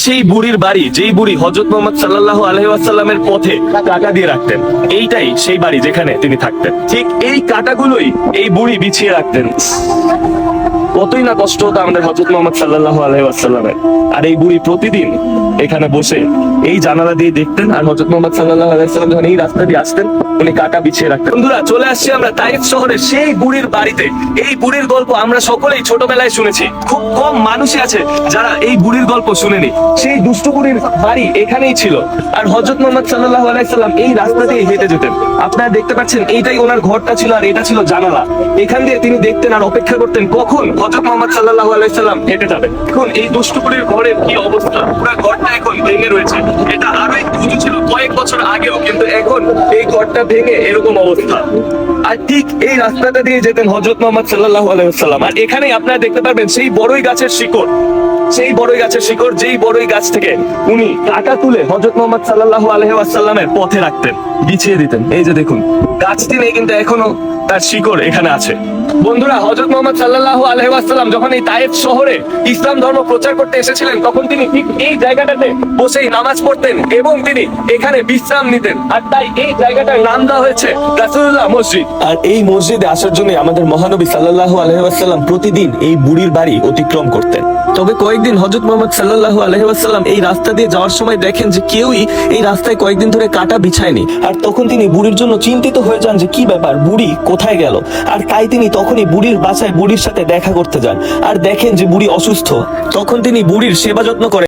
সেই বুড়ির বাড়ি, যেই বুড়ি হযরত মুহাম্মদ সাল্লাল্লাহু আলাইহি ওয়াসাল্লামের পথে কাঁটা দিয়ে রাখতেন, এইটাই সেই বাড়ি যেখানে তিনি থাকতেন। ঠিক এই কাঁটাগুলোই এই বুড়ি বিছিয়ে রাখতেন। কতই না কষ্ট হতো আমাদের হযরত মুহাম্মদ সাল্লাল্লাহু আলাইহি ওয়াসাল্লামের। আর এই বুড়ি প্রতিদিন এখানে বসে এই জানালা দিয়ে দেখতেন, আর হযরত মুহাম্মদ সাল্লাল্লাহু আলাইহি ওয়াসাল্লাম যখন এই রাস্তা দিয়ে আসতেন উনি কাঁটা বিছিয়ে রাখতেন। বন্ধুরা, চলে আসছি আমরা তাইফ শহরের সেই বুড়ির বাড়িতে। এই বুড়ির গল্প আমরা সকলেই ছোটবেলায় শুনেছি, খুব কম মানুষই আছে যারা এই বুড়ির গল্প শুনেনি। সেই দুষ্ট বুড়ির বাড়ি এখানেই ছিল, আর হযরত মুহাম্মদ সাল্লাল্লাহু আলাইহি ওয়াসাল্লাম এই রাস্তা দিয়ে হেঁটে যেতেন। আপনারা দেখতে পাচ্ছেন এইটাই ওনার ঘরটা ছিল, আর এটা ছিল জানালা। এখান দিয়ে তিনি দেখতেন আর অপেক্ষা করতেন কখন হযরত মুহাম্মদ সাল্লাল্লাহু আলাইহি ওয়াসাল্লাম হেঁটে যাবেন। এখন এই দুষ্ট বুড়ির ঘরের কি অবস্থা, পুরো ঘরটা এখন ভেঙে রয়েছে। এটা আরো একটু উঁচু ছিল কয়েক বছর আগেও, কিন্তু এখন এই ঘরটা ভেঙে এরকম অবস্থা। আর ঠিক এই রাস্তাটা দিয়ে যেতেন হযরত মুহাম্মদ সাল্লাল্লাহু আলাইহি ওয়াসাল্লাম। আর এখানেই আপনারা দেখতে পারবেন সেই বড়ই গাছের শিকড়, সেই বড়ই গাছের শিকড়, যেই বড়ই গাছ থেকে উনি কাঁটা তুলে হযরত মুহাম্মদ সাল্লাল্লাহু আলাইহি ওয়াসাল্লামের পথে রাখতেন, বিছিয়ে দিতেন। এই যে দেখুন, গাছটি নেই কিন্তু এখনো তার শিকড় এখানে আছে। বন্ধুরা, হযরত মুহাম্মদ সাল্লাল্লাহু আলাইহি ওয়াসাল্লাম যখন এই তায়েফ শহরে ইসলাম ধর্ম প্রচার করতে এসেছিলেন, তখন তিনি ঠিক এই জায়গাটাতে বসেই নামাজ পড়তেন এবং তিনি এখানে বিশ্রাম নিতেন। আর তাই এই জায়গাটার নাম দেওয়া হয়েছে রাসূলুল্লাহ মসজিদ। আর এই মসজিদে আসার জন্য আমাদের মহানবী সাল্লাল্লাহু আলাইহি ওয়াসাল্লাম প্রতিদিন এই বুড়ির বাড়ি অতিক্রম করতেন। তবে কয়েকদিন হযরত মুহাম্মদ সাল্লাল্লাহু আলাইহি ওয়াসাল্লাম এই রাস্তা দিয়ে যাওয়ার সময় দেখেন যে কেউই এই রাস্তায় কয়েকদিন ধরে কাঁটা বিছায়নি। আর তখন তিনি বুড়ির জন্য চিন্তিত হয়ে যান যে কি ব্যাপার, বুড়ি কোথায় গেল। আর তাই তিনি তখনই বুড়ির বাসায় বুড়ির সাথে দেখা করতে যান, আর দেখেন যে বুড়ি অসুস্থ। তখন তিনি বুড়ির সেবা যত্ন করেন।